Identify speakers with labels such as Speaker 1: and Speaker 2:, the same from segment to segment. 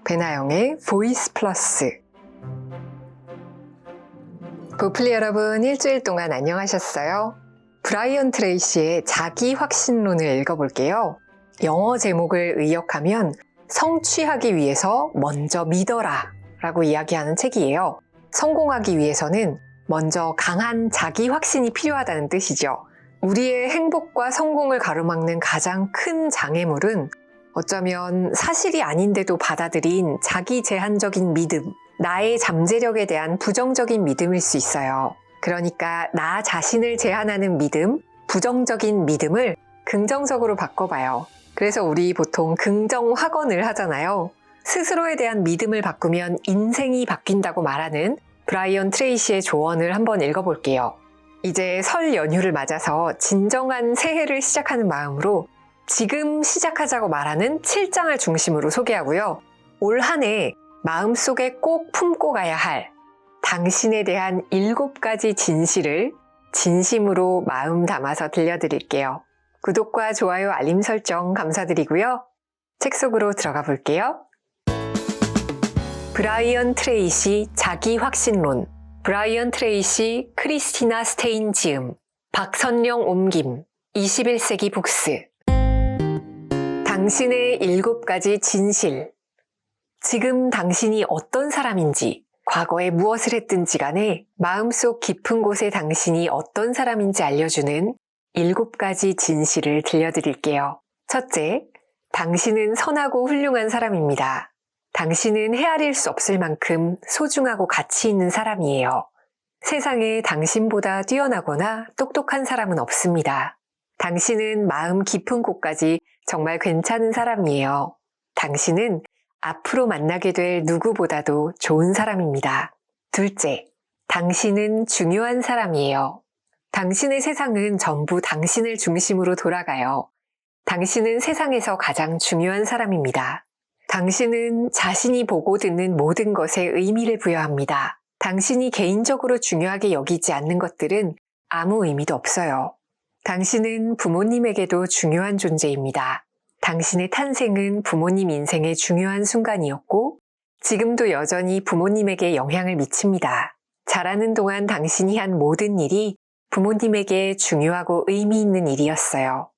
Speaker 1: 배나영의 보이스 플러스. 보플리 여러분, 일주일 동안 안녕하셨어요? 브라이언 트레이시의 자기 확신론을 읽어볼게요. 영어 제목을 의역하면 성취하기 위해서 먼저 믿어라 라고 이야기하는 책이에요. 성공하기 위해서는 먼저 강한 자기 확신이 필요하다는 뜻이죠. 우리의 행복과 성공을 가로막는 가장 큰 장애물은 어쩌면 사실이 아닌데도 받아들인 자기 제한적인 믿음, 나의 잠재력에 대한 부정적인 믿음일 수 있어요. 그러니까 나 자신을 제한하는 믿음, 부정적인 믿음을 긍정적으로 바꿔봐요. 그래서 우리 보통 긍정확언을 하잖아요. 스스로에 대한 믿음을 바꾸면 인생이 바뀐다고 말하는 브라이언 트레이시의 조언을 한번 읽어볼게요. 이제 설 연휴를 맞아서 진정한 새해를 시작하는 마음으로 지금 시작하자고 말하는 7장을 중심으로 소개하고요. 올 한 해 마음속에 꼭 품고 가야 할 당신에 대한 7가지 진실을 진심으로 마음 담아서 들려드릴게요. 구독과 좋아요, 알림 설정 감사드리고요. 책 속으로 들어가 볼게요. 브라이언 트레이시 자기 확신론, 브라이언 트레이시, 크리스티나 스테인 지음, 박선영 옮김, 21세기 북스. 당신의 7가지 진실. 지금 당신이 어떤 사람인지, 과거에 무엇을 했든지 간에 마음속 깊은 곳에 당신이 어떤 사람인지 알려주는 7가지 진실을 들려드릴게요. 첫째, 당신은 선하고 훌륭한 사람입니다. 당신은 헤아릴 수 없을 만큼 소중하고 가치 있는 사람이에요. 세상에 당신보다 뛰어나거나 똑똑한 사람은 없습니다. 당신은 마음 깊은 곳까지 정말 괜찮은 사람이에요. 당신은 앞으로 만나게 될 누구보다도 좋은 사람입니다. 둘째, 당신은 중요한 사람이에요. 당신의 세상은 전부 당신을 중심으로 돌아가요. 당신은 세상에서 가장 중요한 사람입니다. 당신은 자신이 보고 듣는 모든 것에 의미를 부여합니다. 당신이 개인적으로 중요하게 여기지 않는 것들은 아무 의미도 없어요. 당신은 부모님에게도 중요한 존재입니다. 당신의 탄생은 부모님 인생의 중요한 순간이었고 지금도 여전히 부모님에게 영향을 미칩니다. 자라는 동안 당신이 한 모든 일이 부모님에게 중요하고 의미 있는 일이었어요.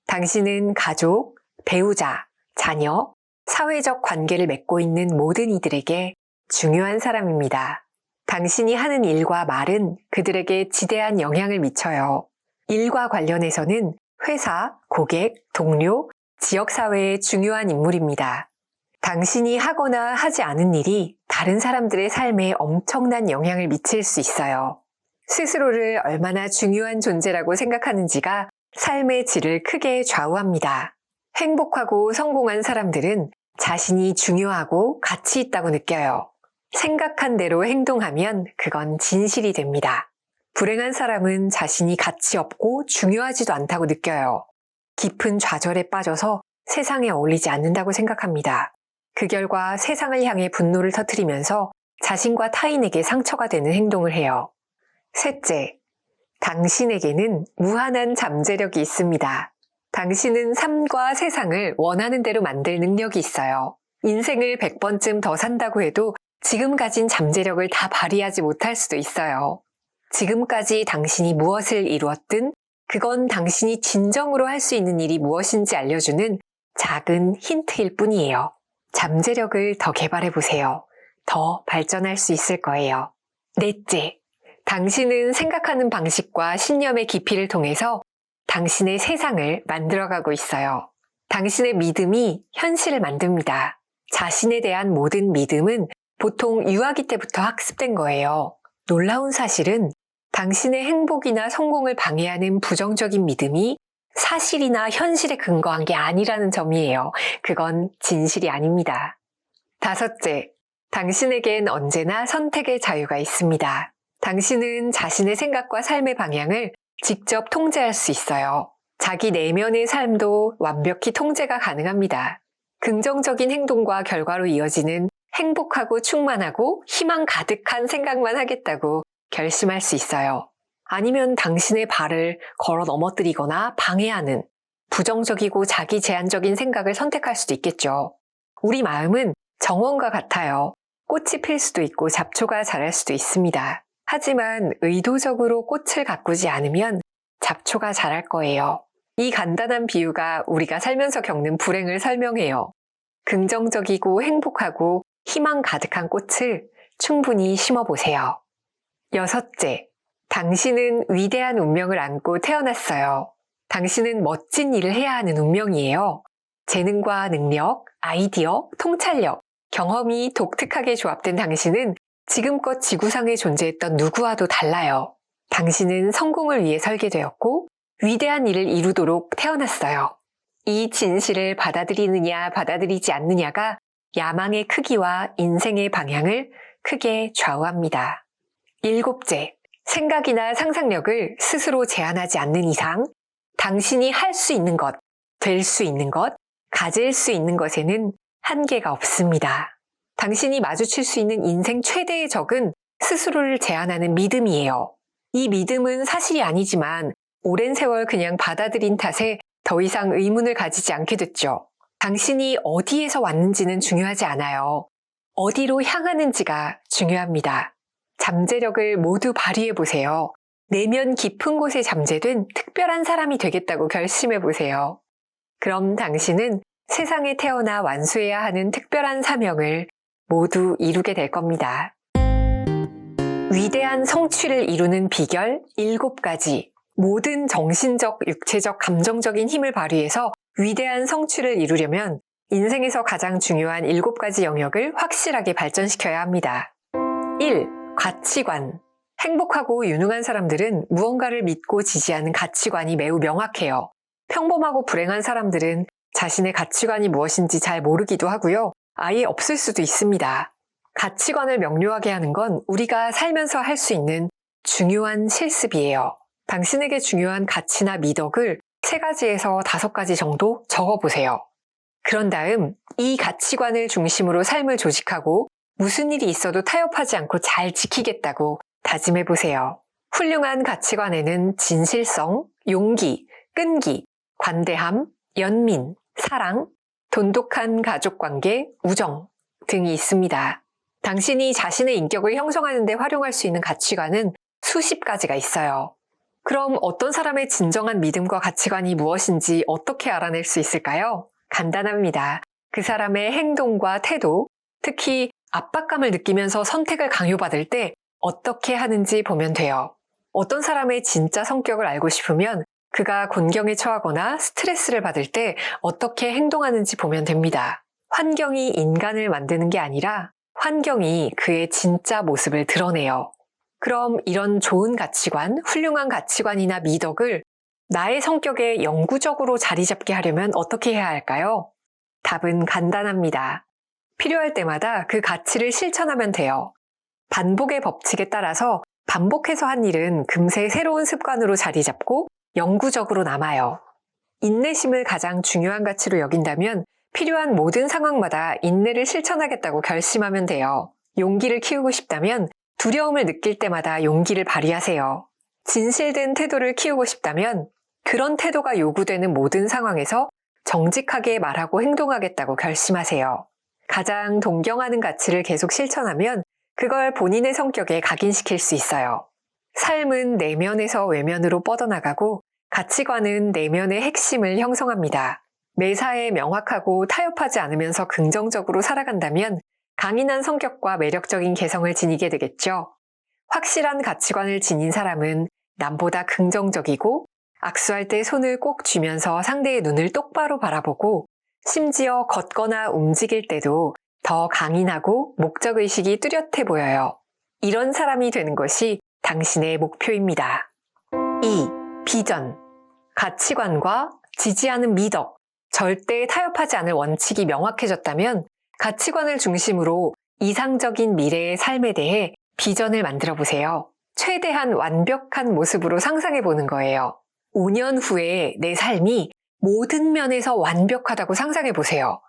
Speaker 1: 당신은 가족, 배우자, 자녀, 사회적 관계를 맺고 있는 모든 이들에게 중요한 사람입니다. 당신이 하는 일과 말은 그들에게 지대한 영향을 미쳐요. 일과 관련해서는 회사, 고객, 동료, 지역사회의 중요한 인물입니다. 당신이 하거나 하지 않은 일이 다른 사람들의 삶에 엄청난 영향을 미칠 수 있어요. 스스로를 얼마나 중요한 존재라고 생각하는지가 삶의 질을 크게 좌우합니다. 행복하고 성공한 사람들은 자신이 중요하고 가치 있다고 느껴요. 생각한 대로 행동하면 그건 진실이 됩니다. 불행한 사람은 자신이 가치 없고 중요하지도 않다고 느껴요. 깊은 좌절에 빠져서 세상에 어울리지 않는다고 생각합니다. 그 결과 세상을 향해 분노를 터뜨리면서 자신과 타인에게 상처가 되는 행동을 해요. 셋째, 당신에게는 무한한 잠재력이 있습니다. 당신은 삶과 세상을 원하는 대로 만들 능력이 있어요. 인생을 100번쯤 더 산다고 해도 지금 가진 잠재력을 다 발휘하지 못할 수도 있어요. 지금까지 당신이 무엇을 이루었든 그건 당신이 진정으로 할 수 있는 일이 무엇인지 알려주는 작은 힌트일 뿐이에요. 잠재력을 더 개발해보세요. 더 발전할 수 있을 거예요. 넷째, 당신은 생각하는 방식과 신념의 깊이를 통해서 당신의 세상을 만들어가고 있어요. 당신의 믿음이 현실을 만듭니다. 자신에 대한 모든 믿음은 보통 유아기 때부터 학습된 거예요. 놀라운 사실은 당신의 행복이나 성공을 방해하는 부정적인 믿음이 사실이나 현실에 근거한 게 아니라는 점이에요. 그건 진실이 아닙니다. 다섯째, 당신에겐 언제나 선택의 자유가 있습니다. 당신은 자신의 생각과 삶의 방향을 직접 통제할 수 있어요. 자기 내면의 삶도 완벽히 통제가 가능합니다. 긍정적인 행동과 결과로 이어지는 행복하고 충만하고 희망 가득한 생각만 하겠다고 결심할 수 있어요. 아니면 당신의 발을 걸어 넘어뜨리거나 방해하는 부정적이고 자기 제한적인 생각을 선택할 수도 있겠죠. 우리 마음은 정원과 같아요. 꽃이 필 수도 있고 잡초가 자랄 수도 있습니다. 하지만 의도적으로 꽃을 가꾸지 않으면 잡초가 자랄 거예요. 이 간단한 비유가 우리가 살면서 겪는 불행을 설명해요. 긍정적이고 행복하고 희망 가득한 꽃을 충분히 심어보세요. 6째, 당신은 위대한 운명을 안고 태어났어요. 당신은 멋진 일을 해야 하는 운명이에요. 재능과 능력, 아이디어, 통찰력, 경험이 독특하게 조합된 당신은 지금껏 지구상에 존재했던 누구와도 달라요. 당신은 성공을 위해 설계되었고 위대한 일을 이루도록 태어났어요. 이 진실을 받아들이느냐 받아들이지 않느냐가 야망의 크기와 인생의 방향을 크게 좌우합니다. 7째, 생각이나 상상력을 스스로 제한하지 않는 이상 당신이 할 수 있는 것, 될 수 있는 것, 가질 수 있는 것에는 한계가 없습니다. 당신이 마주칠 수 있는 인생 최대의 적은 스스로를 제한하는 믿음이에요. 이 믿음은 사실이 아니지만 오랜 세월 그냥 받아들인 탓에 더 이상 의문을 가지지 않게 됐죠. 당신이 어디에서 왔는지는 중요하지 않아요. 어디로 향하는지가 중요합니다. 잠재력을 모두 발휘해보세요. 내면 깊은 곳에 잠재된 특별한 사람이 되겠다고 결심해보세요. 그럼 당신은 세상에 태어나 완수해야 하는 특별한 사명을 모두 이루게 될 겁니다. 위대한 성취를 이루는 비결 7가지. 모든 정신적, 육체적, 감정적인 힘을 발휘해서 위대한 성취를 이루려면 인생에서 가장 중요한 7가지 영역을 확실하게 발전시켜야 합니다. 1. 가치관. 행복하고 유능한 사람들은 무언가를 믿고 지지하는 가치관이 매우 명확해요. 평범하고 불행한 사람들은 자신의 가치관이 무엇인지 잘 모르기도 하고요. 아예 없을 수도 있습니다. 가치관을 명료하게 하는 건 우리가 살면서 할 수 있는 중요한 실습이에요. 당신에게 중요한 가치나 미덕을 3가지에서 5가지 정도 적어보세요. 그런 다음 이 가치관을 중심으로 삶을 조직하고 무슨 일이 있어도 타협하지 않고 잘 지키겠다고 다짐해보세요. 훌륭한 가치관에는 진실성, 용기, 끈기, 관대함, 연민, 사랑, 돈독한 가족관계, 우정 등이 있습니다. 당신이 자신의 인격을 형성하는 데 활용할 수 있는 가치관은 수십 가지가 있어요. 그럼 어떤 사람의 진정한 믿음과 가치관이 무엇인지 어떻게 알아낼 수 있을까요? 간단합니다. 그 사람의 행동과 태도, 특히 압박감을 느끼면서 선택을 강요받을 때 어떻게 하는지 보면 돼요. 어떤 사람의 진짜 성격을 알고 싶으면 그가 곤경에 처하거나 스트레스를 받을 때 어떻게 행동하는지 보면 됩니다. 환경이 인간을 만드는 게 아니라 환경이 그의 진짜 모습을 드러내요. 그럼 이런 좋은 가치관, 훌륭한 가치관이나 미덕을 나의 성격에 영구적으로 자리 잡게 하려면 어떻게 해야 할까요? 답은 간단합니다. 필요할 때마다 그 가치를 실천하면 돼요. 반복의 법칙에 따라서 반복해서 한 일은 금세 새로운 습관으로 자리 잡고 영구적으로 남아요. 인내심을 가장 중요한 가치로 여긴다면 필요한 모든 상황마다 인내를 실천하겠다고 결심하면 돼요. 용기를 키우고 싶다면 두려움을 느낄 때마다 용기를 발휘하세요. 진실된 태도를 키우고 싶다면 그런 태도가 요구되는 모든 상황에서 정직하게 말하고 행동하겠다고 결심하세요. 가장 동경하는 가치를 계속 실천하면 그걸 본인의 성격에 각인시킬 수 있어요. 삶은 내면에서 외면으로 뻗어나가고 가치관은 내면의 핵심을 형성합니다. 매사에 명확하고 타협하지 않으면서 긍정적으로 살아간다면 강인한 성격과 매력적인 개성을 지니게 되겠죠. 확실한 가치관을 지닌 사람은 남보다 긍정적이고 악수할 때 손을 꼭 쥐면서 상대의 눈을 똑바로 바라보고 심지어 걷거나 움직일 때도 더 강인하고 목적의식이 뚜렷해 보여요. 이런 사람이 되는 것이 당신의 목표입니다. 2. 비전. 가치관과 지지하는 미덕, 절대 타협하지 않을 원칙이 명확해졌다면 가치관을 중심으로 이상적인 미래의 삶에 대해 비전을 만들어 보세요. 최대한 완벽한 모습으로 상상해 보는 거예요. 5년 후에 내 삶이 모든 면에서 완벽하다고 상상해 보세요.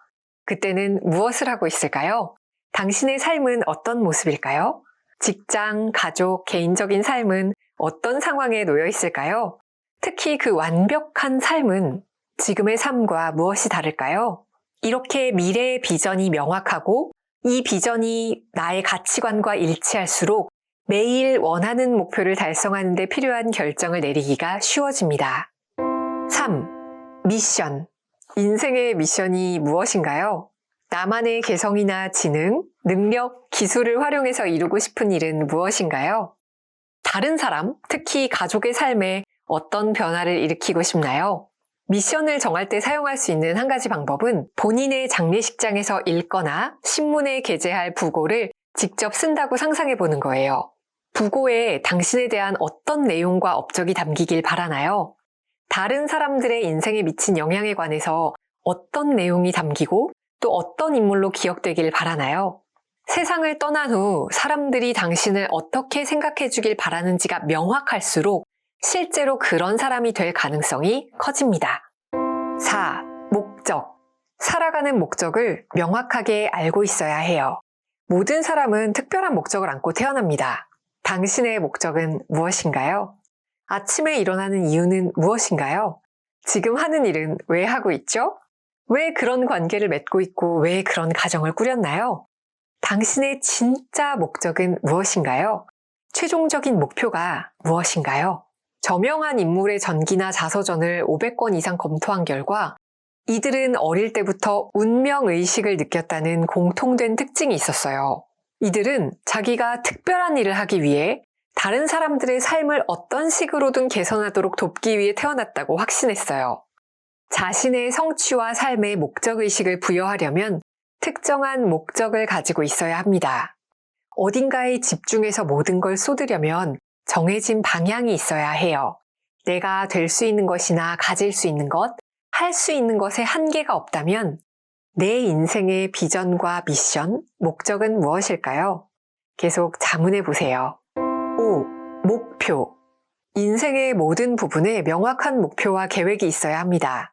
Speaker 1: 그때는 무엇을 하고 있을까요? 당신의 삶은 어떤 모습일까요? 직장, 가족, 개인적인 삶은 어떤 상황에 놓여 있을까요? 특히 그 완벽한 삶은 지금의 삶과 무엇이 다를까요? 이렇게 미래의 비전이 명확하고 이 비전이 나의 가치관과 일치할수록 매일 원하는 목표를 달성하는 데 필요한 결정을 내리기가 쉬워집니다. 3. 미션. 인생의 미션이 무엇인가요? 나만의 개성이나 지능, 능력, 기술을 활용해서 이루고 싶은 일은 무엇인가요? 다른 사람, 특히 가족의 삶에 어떤 변화를 일으키고 싶나요? 미션을 정할 때 사용할 수 있는 한 가지 방법은 본인의 장례식장에서 읽거나 신문에 게재할 부고를 직접 쓴다고 상상해 보는 거예요. 부고에 당신에 대한 어떤 내용과 업적이 담기길 바라나요? 다른 사람들의 인생에 미친 영향에 관해서 어떤 내용이 담기고 또 어떤 인물로 기억되길 바라나요? 세상을 떠난 후 사람들이 당신을 어떻게 생각해 주길 바라는지가 명확할수록 실제로 그런 사람이 될 가능성이 커집니다. 4. 목적. 살아가는 목적을 명확하게 알고 있어야 해요. 모든 사람은 특별한 목적을 안고 태어납니다. 당신의 목적은 무엇인가요? 아침에 일어나는 이유는 무엇인가요? 지금 하는 일은 왜 하고 있죠? 왜 그런 관계를 맺고 있고 왜 그런 가정을 꾸렸나요? 당신의 진짜 목적은 무엇인가요? 최종적인 목표가 무엇인가요? 저명한 인물의 전기나 자서전을 500권 이상 검토한 결과 이들은 어릴 때부터 운명의식을 느꼈다는 공통된 특징이 있었어요. 이들은 자기가 특별한 일을 하기 위해 다른 사람들의 삶을 어떤 식으로든 개선하도록 돕기 위해 태어났다고 확신했어요. 자신의 성취와 삶의 목적의식을 부여하려면 특정한 목적을 가지고 있어야 합니다. 어딘가에 집중해서 모든 걸 쏟으려면 정해진 방향이 있어야 해요. 내가 될 수 있는 것이나 가질 수 있는 것, 할 수 있는 것에 한계가 없다면 내 인생의 비전과 미션, 목적은 무엇일까요? 계속 자문해 보세요. 5. 목표. 인생의 모든 부분에 명확한 목표와 계획이 있어야 합니다.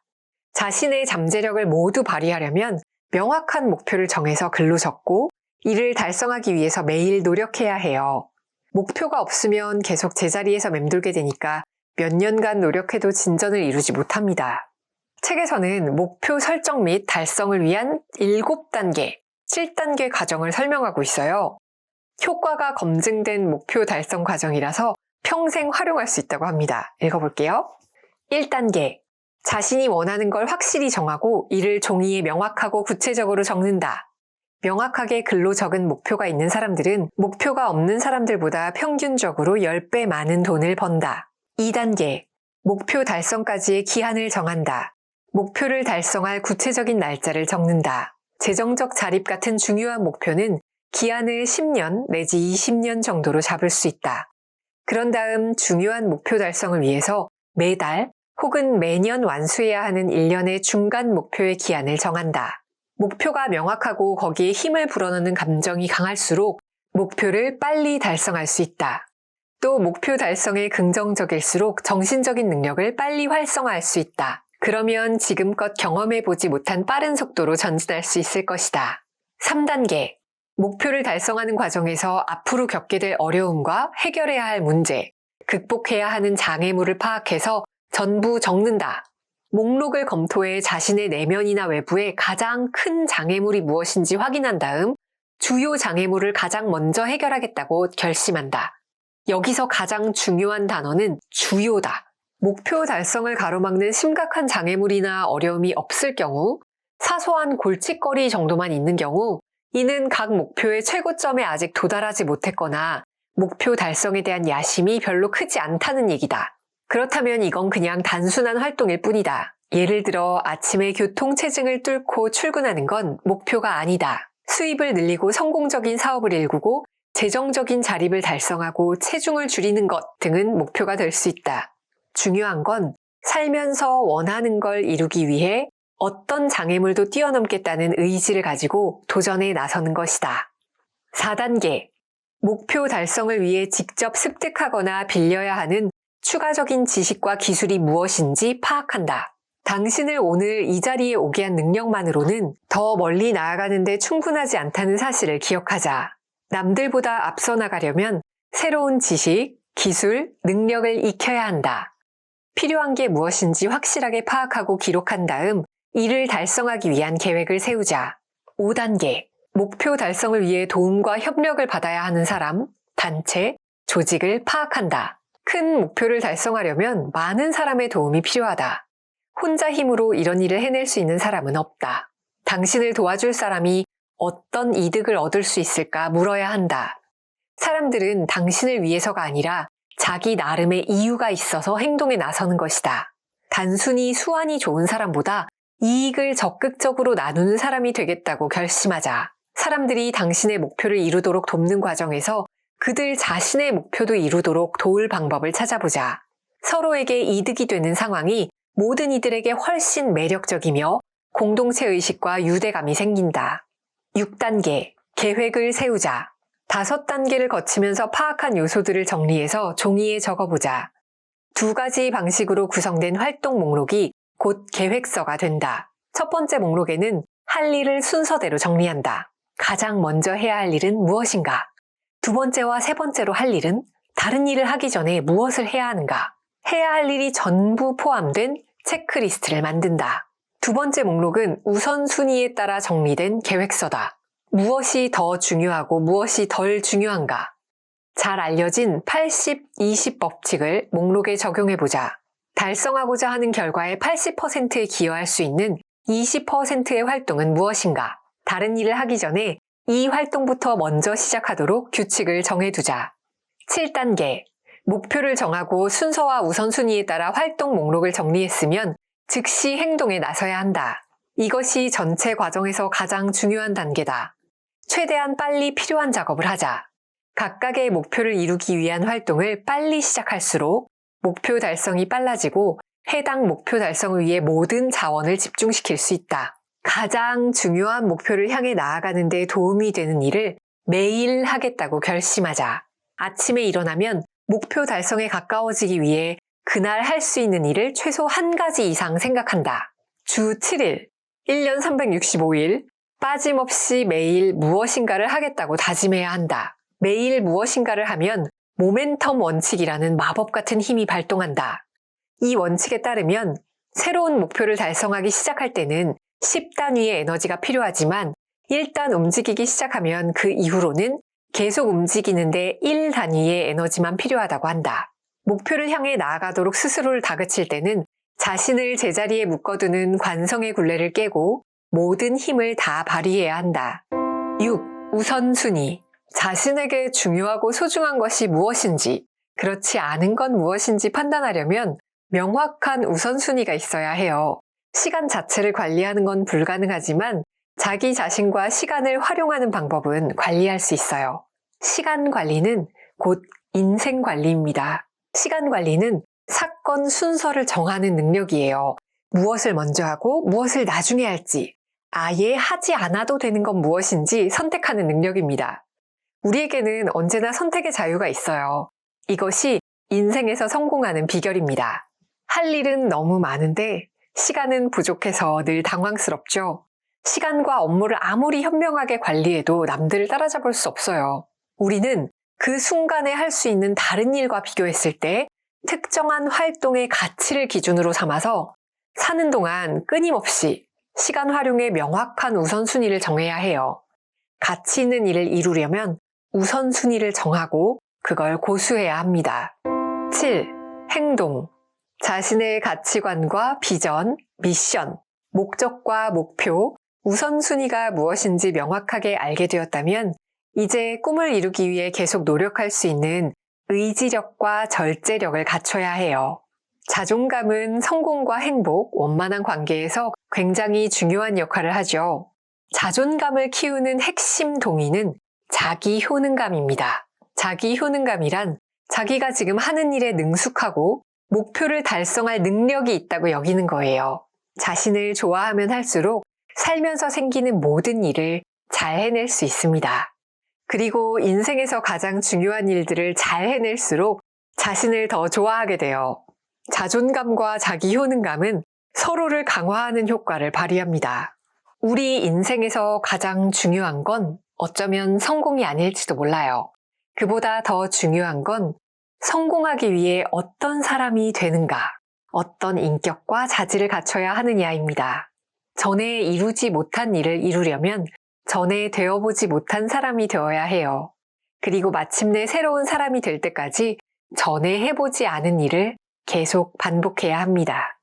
Speaker 1: 자신의 잠재력을 모두 발휘하려면 명확한 목표를 정해서 글로 적고 이를 달성하기 위해서 매일 노력해야 해요. 목표가 없으면 계속 제자리에서 맴돌게 되니까 몇 년간 노력해도 진전을 이루지 못합니다. 책에서는 목표 설정 및 달성을 위한 7단계, 7단계 과정을 설명하고 있어요. 효과가 검증된 목표 달성 과정이라서 평생 활용할 수 있다고 합니다. 읽어볼게요. 1단계. 자신이 원하는 걸 확실히 정하고 이를 종이에 명확하고 구체적으로 적는다. 명확하게 글로 적은 목표가 있는 사람들은 목표가 없는 사람들보다 평균적으로 10배 많은 돈을 번다. 2단계. 목표 달성까지의 기한을 정한다. 목표를 달성할 구체적인 날짜를 적는다. 재정적 자립 같은 중요한 목표는 기한을 10년 내지 20년 정도로 잡을 수 있다. 그런 다음 중요한 목표 달성을 위해서 매달 혹은 매년 완수해야 하는 일련의 중간 목표의 기한을 정한다. 목표가 명확하고 거기에 힘을 불어넣는 감정이 강할수록 목표를 빨리 달성할 수 있다. 또 목표 달성에 긍정적일수록 정신적인 능력을 빨리 활성화할 수 있다. 그러면 지금껏 경험해보지 못한 빠른 속도로 전진할 수 있을 것이다. 3단계. 목표를 달성하는 과정에서 앞으로 겪게 될 어려움과 해결해야 할 문제, 극복해야 하는 장애물을 파악해서 전부 적는다. 목록을 검토해 자신의 내면이나 외부에 가장 큰 장애물이 무엇인지 확인한 다음 주요 장애물을 가장 먼저 해결하겠다고 결심한다. 여기서 가장 중요한 단어는 주요다. 목표 달성을 가로막는 심각한 장애물이나 어려움이 없을 경우, 사소한 골칫거리 정도만 있는 경우, 이는 각 목표의 최고점에 아직 도달하지 못했거나 목표 달성에 대한 야심이 별로 크지 않다는 얘기다. 그렇다면 이건 그냥 단순한 활동일 뿐이다. 예를 들어 아침에 교통체증을 뚫고 출근하는 건 목표가 아니다. 수입을 늘리고 성공적인 사업을 일구고 재정적인 자립을 달성하고 체중을 줄이는 것 등은 목표가 될 수 있다. 중요한 건 살면서 원하는 걸 이루기 위해 어떤 장애물도 뛰어넘겠다는 의지를 가지고 도전에 나서는 것이다. 4단계. 목표 달성을 위해 직접 습득하거나 빌려야 하는 추가적인 지식과 기술이 무엇인지 파악한다. 당신을 오늘 이 자리에 오게 한 능력만으로는 더 멀리 나아가는데 충분하지 않다는 사실을 기억하자. 남들보다 앞서 나가려면 새로운 지식, 기술, 능력을 익혀야 한다. 필요한 게 무엇인지 확실하게 파악하고 기록한 다음 이를 달성하기 위한 계획을 세우자. 5단계. 목표 달성을 위해 도움과 협력을 받아야 하는 사람, 단체, 조직을 파악한다. 큰 목표를 달성하려면 많은 사람의 도움이 필요하다. 혼자 힘으로 이런 일을 해낼 수 있는 사람은 없다. 당신을 도와줄 사람이 어떤 이득을 얻을 수 있을까 물어야 한다. 사람들은 당신을 위해서가 아니라 자기 나름의 이유가 있어서 행동에 나서는 것이다. 단순히 수완이 좋은 사람보다 이익을 적극적으로 나누는 사람이 되겠다고 결심하자. 사람들이 당신의 목표를 이루도록 돕는 과정에서 그들 자신의 목표도 이루도록 도울 방법을 찾아보자. 서로에게 이득이 되는 상황이 모든 이들에게 훨씬 매력적이며 공동체 의식과 유대감이 생긴다. 6단계, 계획을 세우자. 5단계를 거치면서 파악한 요소들을 정리해서 종이에 적어보자. 2가지 방식으로 구성된 활동 목록이 곧 계획서가 된다. 첫 번째 목록에는 할 일을 순서대로 정리한다. 가장 먼저 해야 할 일은 무엇인가? 2번째와 3번째로 할 일은 다른 일을 하기 전에 무엇을 해야 하는가? 해야 할 일이 전부 포함된 체크리스트를 만든다. 2번째 목록은 우선순위에 따라 정리된 계획서다. 무엇이 더 중요하고 무엇이 덜 중요한가? 잘 알려진 80-20 법칙을 목록에 적용해보자. 달성하고자 하는 결과의 80%에 기여할 수 있는 20%의 활동은 무엇인가? 다른 일을 하기 전에 이 활동부터 먼저 시작하도록 규칙을 정해두자. 7단계, 목표를 정하고 순서와 우선순위에 따라 활동 목록을 정리했으면 즉시 행동에 나서야 한다. 이것이 전체 과정에서 가장 중요한 단계다. 최대한 빨리 필요한 작업을 하자. 각각의 목표를 이루기 위한 활동을 빨리 시작할수록 목표 달성이 빨라지고 해당 목표 달성을 위해 모든 자원을 집중시킬 수 있다. 가장 중요한 목표를 향해 나아가는 데 도움이 되는 일을 매일 하겠다고 결심하자. 아침에 일어나면 목표 달성에 가까워지기 위해 그날 할 수 있는 일을 최소 1가지 이상 생각한다. 주 7일, 1년 365일, 빠짐없이 매일 무엇인가를 하겠다고 다짐해야 한다. 매일 무엇인가를 하면 모멘텀 원칙이라는 마법 같은 힘이 발동한다. 이 원칙에 따르면 새로운 목표를 달성하기 시작할 때는 10단위의 에너지가 필요하지만 일단 움직이기 시작하면 그 이후로는 계속 움직이는데 1단위의 에너지만 필요하다고 한다. 목표를 향해 나아가도록 스스로를 다그칠 때는 자신을 제자리에 묶어두는 관성의 굴레를 깨고 모든 힘을 다 발휘해야 한다. 6. 우선순위. 자신에게 중요하고 소중한 것이 무엇인지, 그렇지 않은 건 무엇인지 판단하려면 명확한 우선순위가 있어야 해요. 시간 자체를 관리하는 건 불가능하지만 자기 자신과 시간을 활용하는 방법은 관리할 수 있어요. 시간 관리는 곧 인생 관리입니다. 시간 관리는 사건 순서를 정하는 능력이에요. 무엇을 먼저 하고 무엇을 나중에 할지, 아예 하지 않아도 되는 건 무엇인지 선택하는 능력입니다. 우리에게는 언제나 선택의 자유가 있어요. 이것이 인생에서 성공하는 비결입니다. 할 일은 너무 많은데 시간은 부족해서 늘 당황스럽죠. 시간과 업무를 아무리 현명하게 관리해도 남들을 따라잡을 수 없어요. 우리는 그 순간에 할 수 있는 다른 일과 비교했을 때 특정한 활동의 가치를 기준으로 삼아서 사는 동안 끊임없이 시간 활용에 명확한 우선순위를 정해야 해요. 가치 있는 일을 이루려면 우선순위를 정하고 그걸 고수해야 합니다. 7. 행동. 자신의 가치관과 비전, 미션, 목적과 목표, 우선순위가 무엇인지 명확하게 알게 되었다면 이제 꿈을 이루기 위해 계속 노력할 수 있는 의지력과 절제력을 갖춰야 해요. 자존감은 성공과 행복, 원만한 관계에서 굉장히 중요한 역할을 하죠. 자존감을 키우는 핵심 동의는 자기 효능감입니다. 자기 효능감이란 자기가 지금 하는 일에 능숙하고 목표를 달성할 능력이 있다고 여기는 거예요. 자신을 좋아하면 할수록 살면서 생기는 모든 일을 잘 해낼 수 있습니다. 그리고 인생에서 가장 중요한 일들을 잘 해낼수록 자신을 더 좋아하게 돼요. 자존감과 자기 효능감은 서로를 강화하는 효과를 발휘합니다. 우리 인생에서 가장 중요한 건 어쩌면 성공이 아닐지도 몰라요. 그보다 더 중요한 건 성공하기 위해 어떤 사람이 되는가, 어떤 인격과 자질을 갖춰야 하느냐입니다. 전에 이루지 못한 일을 이루려면 전에 되어보지 못한 사람이 되어야 해요. 그리고 마침내 새로운 사람이 될 때까지 전에 해보지 않은 일을 계속 반복해야 합니다.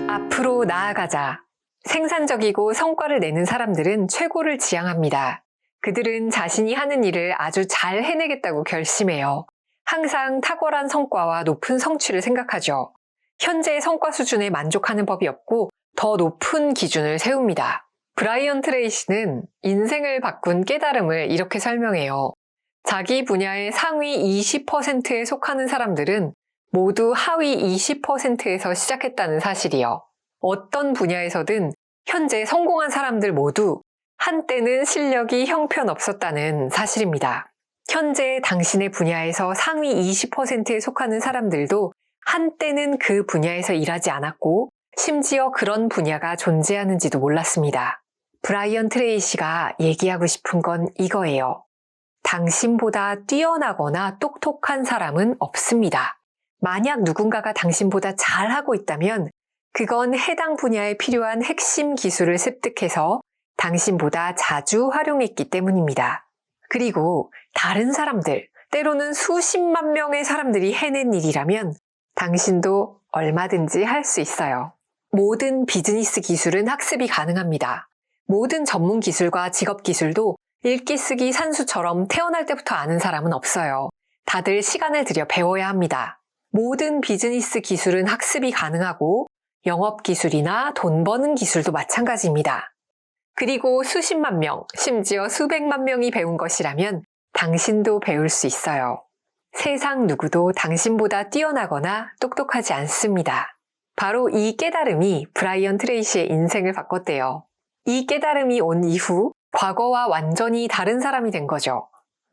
Speaker 1: 앞으로 나아가자. 생산적이고 성과를 내는 사람들은 최고를 지향합니다. 그들은 자신이 하는 일을 아주 잘 해내겠다고 결심해요. 항상 탁월한 성과와 높은 성취를 생각하죠. 현재의 성과 수준에 만족하는 법이 없고 더 높은 기준을 세웁니다. 브라이언 트레이시는 인생을 바꾼 깨달음을 이렇게 설명해요. 자기 분야의 상위 20%에 속하는 사람들은 모두 하위 20%에서 시작했다는 사실이요. 어떤 분야에서든 현재 성공한 사람들 모두 한때는 실력이 형편없었다는 사실입니다. 현재 당신의 분야에서 상위 20%에 속하는 사람들도 한때는 그 분야에서 일하지 않았고 심지어 그런 분야가 존재하는지도 몰랐습니다. 브라이언 트레이시가 얘기하고 싶은 건 이거예요. 당신보다 뛰어나거나 똑똑한 사람은 없습니다. 만약 누군가가 당신보다 잘하고 있다면 그건 해당 분야에 필요한 핵심 기술을 습득해서 당신보다 자주 활용했기 때문입니다. 그리고 다른 사람들, 때로는 수십만 명의 사람들이 해낸 일이라면 당신도 얼마든지 할 수 있어요. 모든 비즈니스 기술은 학습이 가능합니다. 모든 전문 기술과 직업 기술도 읽기 쓰기 산수처럼 태어날 때부터 아는 사람은 없어요. 다들 시간을 들여 배워야 합니다. 모든 비즈니스 기술은 학습이 가능하고 영업 기술이나 돈 버는 기술도 마찬가지입니다. 그리고 수십만 명, 심지어 수백만 명이 배운 것이라면 당신도 배울 수 있어요. 세상 누구도 당신보다 뛰어나거나 똑똑하지 않습니다. 바로 이 깨달음이 브라이언 트레이시의 인생을 바꿨대요. 이 깨달음이 온 이후 과거와 완전히 다른 사람이 된 거죠.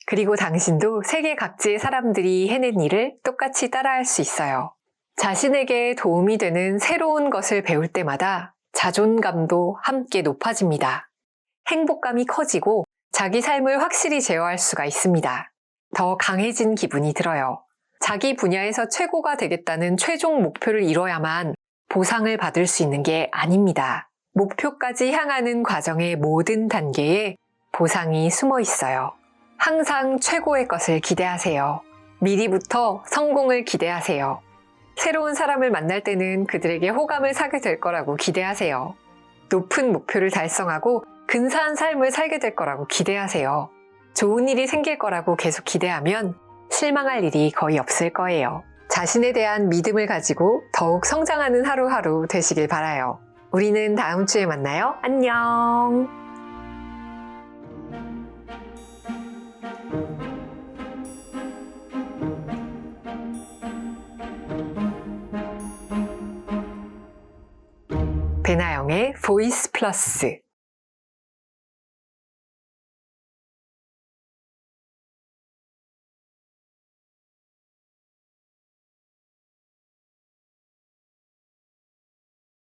Speaker 1: 그리고 당신도 세계 각지의 사람들이 해낸 일을 똑같이 따라할 수 있어요. 자신에게 도움이 되는 새로운 것을 배울 때마다 자존감도 함께 높아집니다. 행복감이 커지고 자기 삶을 확실히 제어할 수가 있습니다. 더 강해진 기분이 들어요. 자기 분야에서 최고가 되겠다는 최종 목표를 이뤄야만 보상을 받을 수 있는 게 아닙니다. 목표까지 향하는 과정의 모든 단계에 보상이 숨어 있어요. 항상 최고의 것을 기대하세요. 미리부터 성공을 기대하세요. 새로운 사람을 만날 때는 그들에게 호감을 사게 될 거라고 기대하세요. 높은 목표를 달성하고 근사한 삶을 살게 될 거라고 기대하세요. 좋은 일이 생길 거라고 계속 기대하면 실망할 일이 거의 없을 거예요. 자신에 대한 믿음을 가지고 더욱 성장하는 하루하루 되시길 바라요. 우리는 다음 주에 만나요. 안녕! 배나영의 보이스 플러스